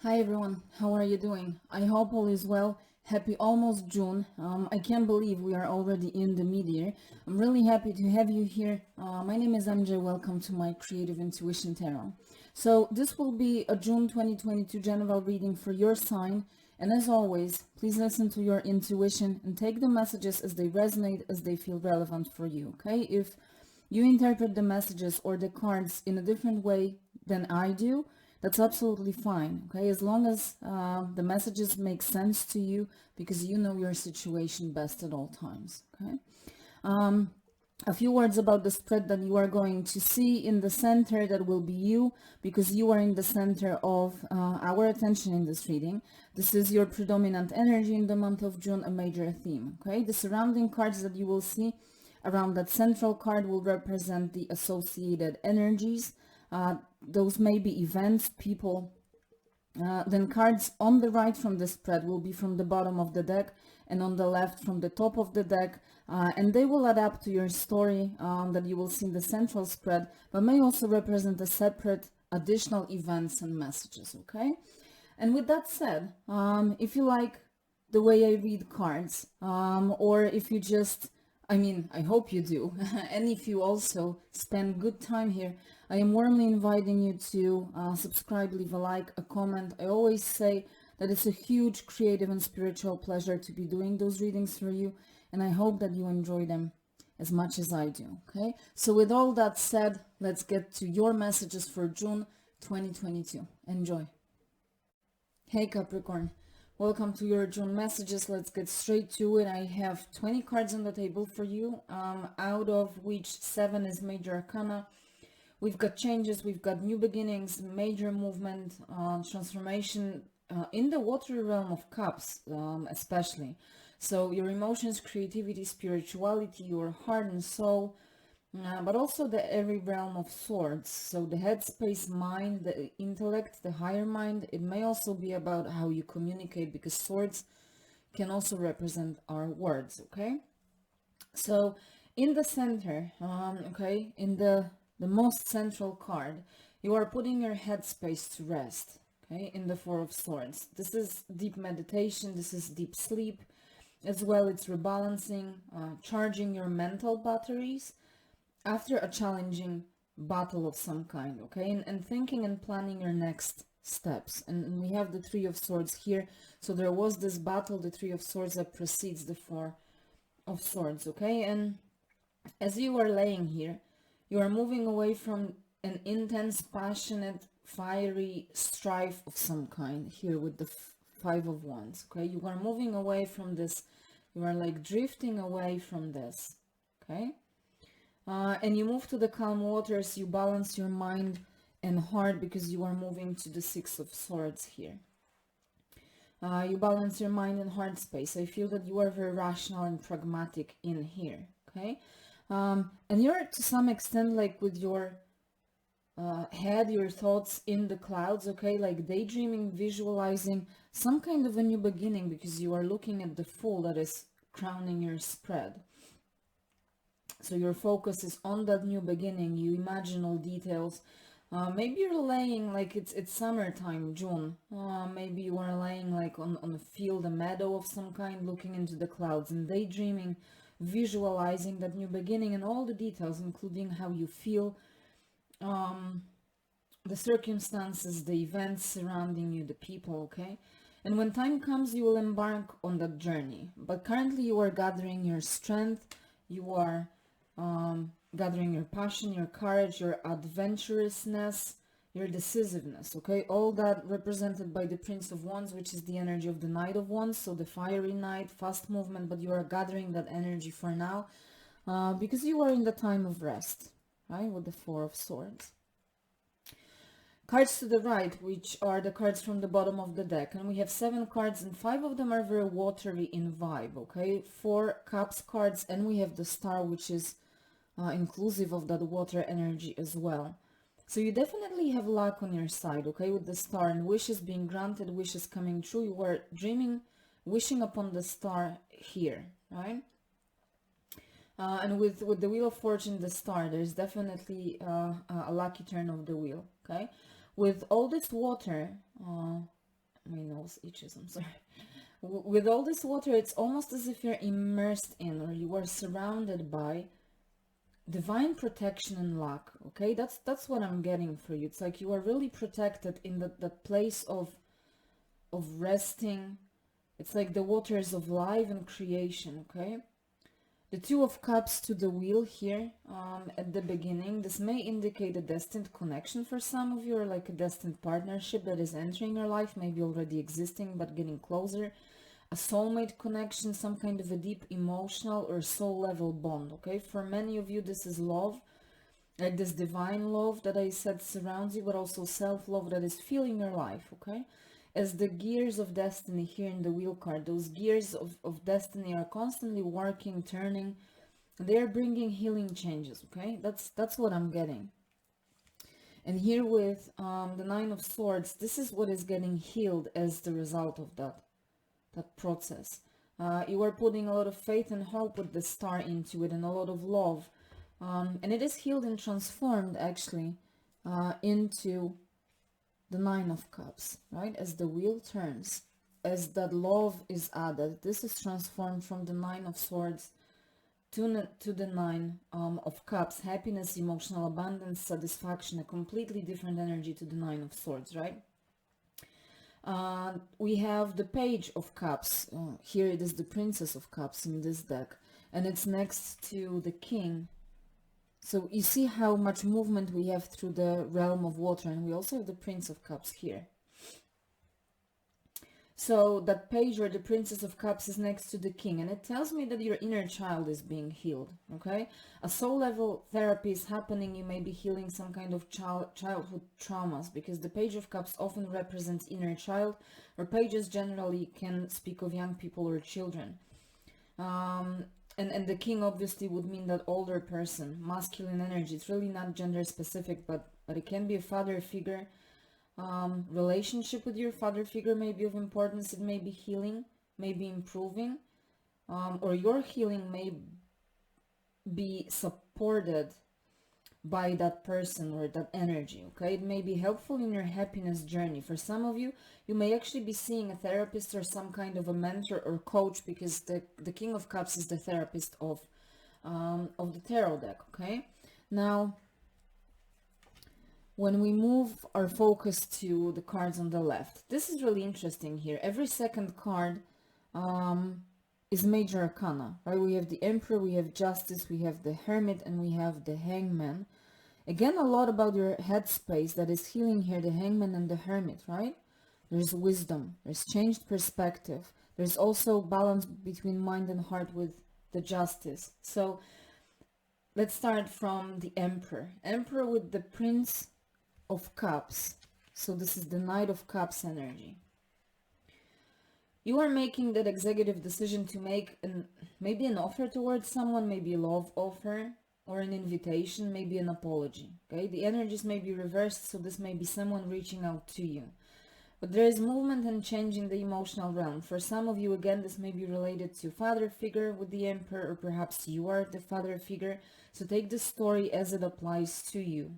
Hi everyone, how are you doing? I hope all is well. Happy almost June. I can't believe we are already in the mid-year. I'm really happy to have you here. My name is MJ. Welcome to my Creative Intuition Tarot. So this will be a June 2022 general reading for your sign. And as always, please listen to your intuition and take the messages as they resonate, as they feel relevant for you, okay? If you interpret the messages or the cards in a different way than I do, that's absolutely fine, okay? As long as the messages make sense to you because you know your situation best at all times, okay? A few words about the spread that you are going to see in the center. That will be you, because you are in the center of our attention in this reading. This is your predominant energy in the month of June, a major theme, okay? The surrounding cards that you will see around that central card will represent the associated energies. Those may be events, people. Then cards on the right from the spread will be from the bottom of the deck, and on the left from the top of the deck, and they will adapt to your story that you will see in the central spread, but may also represent a separate additional events and messages, okay? And with that said, if you like the way I read cards, or if you just, I hope you do, and if you also spend good time here, I am warmly inviting you to subscribe, leave a like, a comment. I always say that it's a huge creative and spiritual pleasure to be doing those readings for you, and I hope that you enjoy them as much as I do, okay? So with all that said, let's get to your messages for June 2022. Enjoy. Hey Capricorn, welcome to your June messages. Let's get straight to it. I have 20 cards on the table for you, out of which 7 is major arcana. We've got changes, we've got new beginnings, major movement, transformation in the water realm of cups, especially. So your emotions, creativity, spirituality, your heart and soul, but also the airy realm of swords. So the headspace, mind, the intellect, the higher mind. It may also be about how you communicate, because swords can also represent our words, okay? So in the center, okay, in the most central card, you are putting your headspace to rest, okay, in the Four of Swords. This is deep meditation, this is deep sleep. As well, it's rebalancing, charging your mental batteries after a challenging battle of some kind, okay? And thinking and planning your next steps. And we have the Three of Swords here. So there was this battle, the Three of Swords, that precedes the Four of Swords, okay? And as you are laying here, you are moving away from an intense, passionate, fiery strife of some kind here with the Five of Wands, okay? You are moving away from this. You are like drifting away from this, okay? And you move to the calm waters. You balance your mind and heart because you are moving to the Six of Swords here. You balance your mind and heart space. I feel that you are very rational and pragmatic in here, okay? And you're to some extent like with your head, your thoughts in the clouds, okay? Like daydreaming, visualizing some kind of a new beginning, because you are looking at the Fool that is crowning your spread. So your focus is on that new beginning. You imagine all details. Maybe you're laying like it's summertime, June. Maybe you are laying like on a field, a meadow of some kind, looking into the clouds and daydreaming, visualizing that new beginning and all the details, including how you feel, the circumstances, the events surrounding you, the people, okay? And when time comes, you will embark on that journey. But currently you are gathering your strength, you are gathering your passion, your courage, your adventurousness, your decisiveness, okay? All that represented by the Prince of Wands, which is the energy of the Knight of Wands, so the fiery knight, fast movement, but you are gathering that energy for now because you are in the time of rest, right? With the Four of Swords. Cards to the right, which are the cards from the bottom of the deck, and we have 7 cards and 5 of them are very watery in vibe, okay? 4 cups cards, and we have the Star, which is inclusive of that water energy as well. So you definitely have luck on your side, okay, with the Star, and wishes being granted, wishes coming true. You are dreaming, wishing upon the Star here, right? And with the Wheel of Fortune, the Star, there's definitely a lucky turn of the wheel, okay? With all this water, my nose itches, I'm sorry. With all this water, it's almost as if you're immersed in, or you are surrounded by divine protection and luck. Okay, that's what I'm getting for you. It's like you are really protected in that place of resting. It's like the waters of life and creation. Okay, the Two of Cups to the Wheel here at the beginning. This may indicate a destined connection for some of you, or like a destined partnership that is entering your life, maybe already existing but getting closer. A soulmate connection, some kind of a deep emotional or soul level bond. Okay, for many of you this is love, like this divine love that I said surrounds you, but also self-love that is filling your life. Okay, as the gears of destiny here in the wheel card, those gears of destiny are constantly working, turning. They're bringing healing changes. Okay, that's what I'm getting. And here with the Nine of Swords, this is what is getting healed as the result of that process. You are putting a lot of faith and hope with the star into it, and a lot of love, and it is healed and transformed actually into the Nine of Cups, right? As the wheel turns, as that love is added, this is transformed from the Nine of Swords to the Nine of Cups. Happiness, emotional abundance, satisfaction, a completely different energy to the Nine of Swords, right? We have the Page of Cups. Here it is the Princess of Cups in this deck, and it's next to the King. So you see how much movement we have through the realm of water, and we also have the Prince of Cups here. So that Page or the Princess of Cups is next to the King, and it tells me that your inner child is being healed. Okay, a soul level therapy is happening. You may be healing some kind of childhood traumas, because the Page of Cups often represents inner child, or pages generally can speak of young people or children. And the King obviously would mean that older person, masculine energy. It's really not gender specific, but it can be a father figure. Relationship with your father figure may be of importance. It may be healing, may be improving, or your healing may be supported by that person or that energy. Okay, it may be helpful in your happiness journey. For some of you, you may actually be seeing a therapist or some kind of a mentor or coach, because the King of Cups is the therapist of the tarot deck. Okay, now when we move our focus to the cards on the left, this is really interesting here. Every second card is major arcana, right? We have the Emperor, we have Justice, we have the Hermit, and we have the Hangman. Again, a lot about your headspace that is healing here, the Hangman and the Hermit, right? There's wisdom, there's changed perspective. There's also balance between mind and heart with the Justice. So let's start from the Emperor. Emperor with the Prince of Cups. So this is the Knight of Cups energy. You are making that executive decision to make maybe an offer towards someone, maybe a love offer, or an invitation, maybe an apology. Okay, the energies may be reversed, so this may be someone reaching out to you. But there is movement and change in the emotional realm. For some of you, again, this may be related to father figure with the Emperor, or perhaps you are the father figure. So take the story as it applies to you.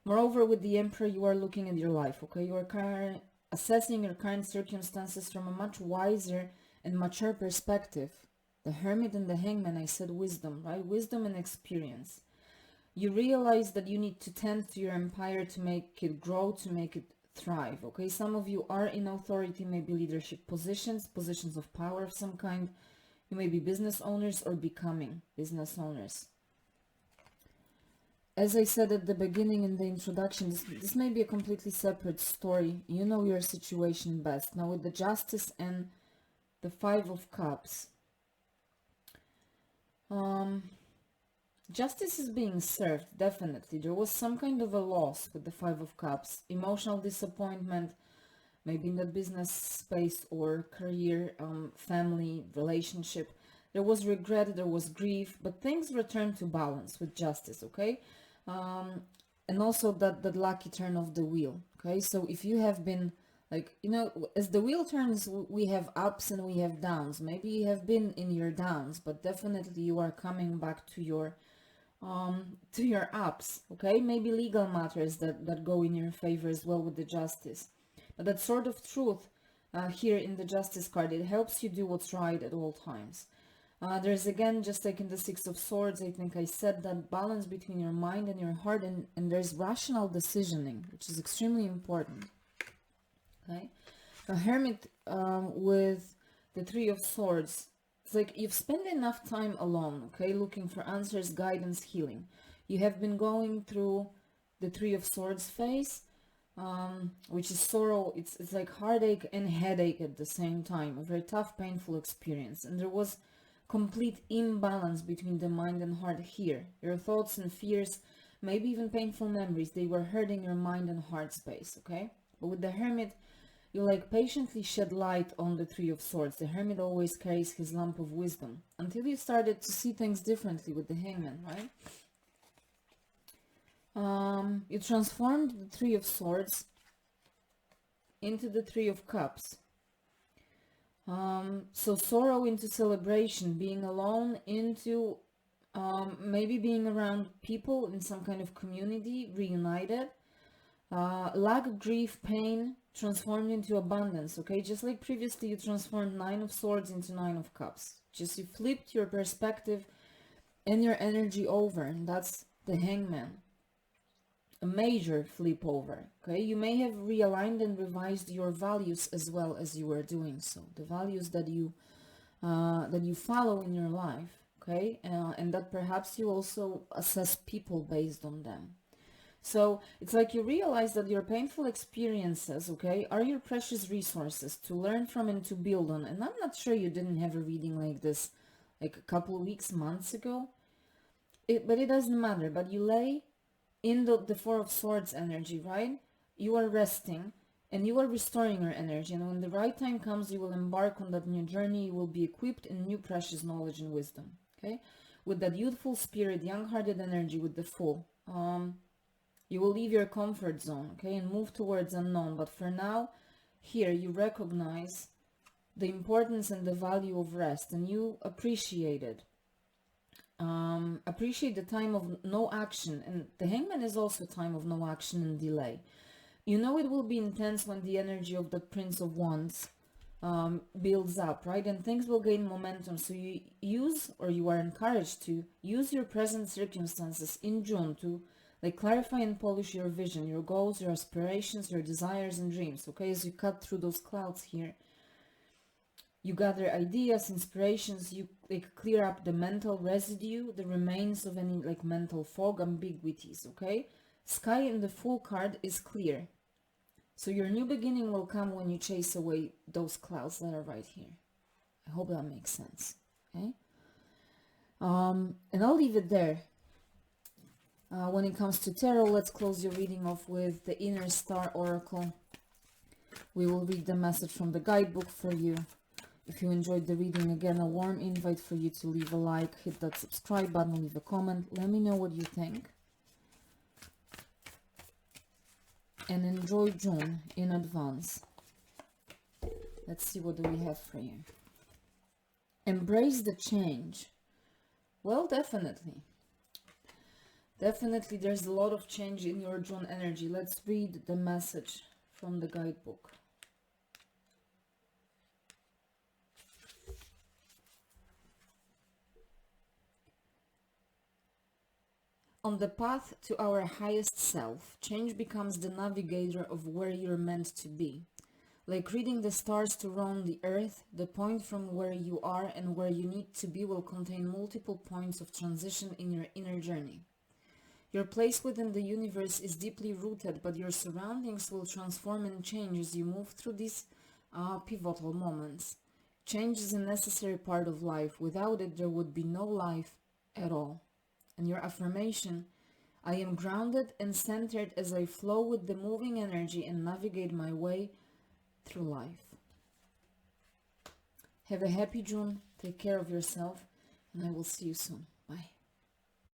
Moreover, with the Emperor, you are looking at your life, okay? You are assessing your current circumstances from a much wiser and mature perspective. The Hermit and the Hangman, I said wisdom, right? Wisdom and experience. You realize that you need to tend to your empire to make it grow, to make it thrive, okay? Some of you are in authority, maybe leadership positions, positions of power of some kind. You may be business owners or becoming business owners. As I said at the beginning in the introduction, this may be a completely separate story. You know your situation best. Now with the Justice and the Five of Cups, justice is being served, definitely. There was some kind of a loss with the Five of Cups, emotional disappointment, maybe in the business space or career, family, relationship. There was regret, there was grief, but things returned to balance with Justice, okay? And also that lucky turn of the wheel, okay? So if you have been, like, you know, as the wheel turns, we have ups and we have downs. Maybe you have been in your downs, but definitely you are coming back to your ups, okay? Maybe legal matters that go in your favor as well with the Justice. But that sort of truth here in the Justice card, it helps you do what's right at all times. There's again, just like in the Six of Swords, I think I said, that balance between your mind and your heart, and there's rational decisioning, which is extremely important. Okay, a Hermit with the Three of Swords, it's like you've spent enough time alone, okay, looking for answers, guidance, healing. You have been going through the Three of Swords phase, which is sorrow. It's like heartache and headache at the same time, a very tough, painful experience. And there was complete imbalance between the mind and heart here. Your thoughts and fears, maybe even painful memories, they were hurting your mind and heart space, okay? But with the Hermit, you like patiently shed light on the Three of Swords. The Hermit always carries his lamp of wisdom until you started to see things differently with the Hangman, right? You transformed the Three of Swords into the Three of Cups. So sorrow into celebration, being alone into maybe being around people in some kind of community, reunited. Lack, grief, pain transformed into abundance, okay? Just like previously you transformed Nine of Swords into Nine of Cups. Just you flipped your perspective and your energy over, and that's the Hangman. A major flip over, okay? You may have realigned and revised your values as well as you were doing so. The values that you follow in your life, okay? And that perhaps you also assess people based on them. So it's like you realize that your painful experiences, okay, are your precious resources to learn from and to build on. And I'm not sure you didn't have a reading like this like a couple of weeks, months ago. But it doesn't matter. But you lay in the Four of Swords energy, right? You are resting and you are restoring your energy. And when the right time comes, you will embark on that new journey. You will be equipped in new precious knowledge and wisdom, okay? With that youthful spirit, young-hearted energy with the Fool. You will leave your comfort zone, okay, and move towards unknown. But for now, here you recognize the importance and the value of rest, and you appreciate it. Appreciate the time of no action, and the Hangman is also a time of no action and delay. You know it will be intense when the energy of the Prince of Wands builds up, right? And things will gain momentum. So you use, or you are encouraged to use your present circumstances in June to like clarify and polish your vision, your goals, your aspirations, your desires and dreams, okay? As you cut through those clouds here, you gather ideas, inspirations, you like clear up the mental residue, the remains of any like mental fog, ambiguities, okay? Sky in the Fool card is clear. So your new beginning will come when you chase away those clouds that are right here. I hope that makes sense, okay? And I'll leave it there. When it comes to tarot, let's close your reading off with the Inner Star Oracle. We will read the message from the guidebook for you. If you enjoyed the reading, again, a warm invite for you to leave a like, hit that subscribe button, leave a comment. Let me know what you think. And enjoy June in advance. Let's see what do we have for you. Embrace the change. Well, definitely. Definitely there's a lot of change in your June energy. Let's read the message from the guidebook. On the path to our highest self, change becomes the navigator of where you're meant to be. Like reading the stars to roam the earth, the point from where you are and where you need to be will contain multiple points of transition in your inner journey. Your place within the universe is deeply rooted, but your surroundings will transform and change as you move through these pivotal moments. Change is a necessary part of life. Without it, there would be no life at all. And your affirmation, I am grounded and centered as I flow with the moving energy and navigate my way through life. Have a happy June, take care of yourself, and I will see you soon.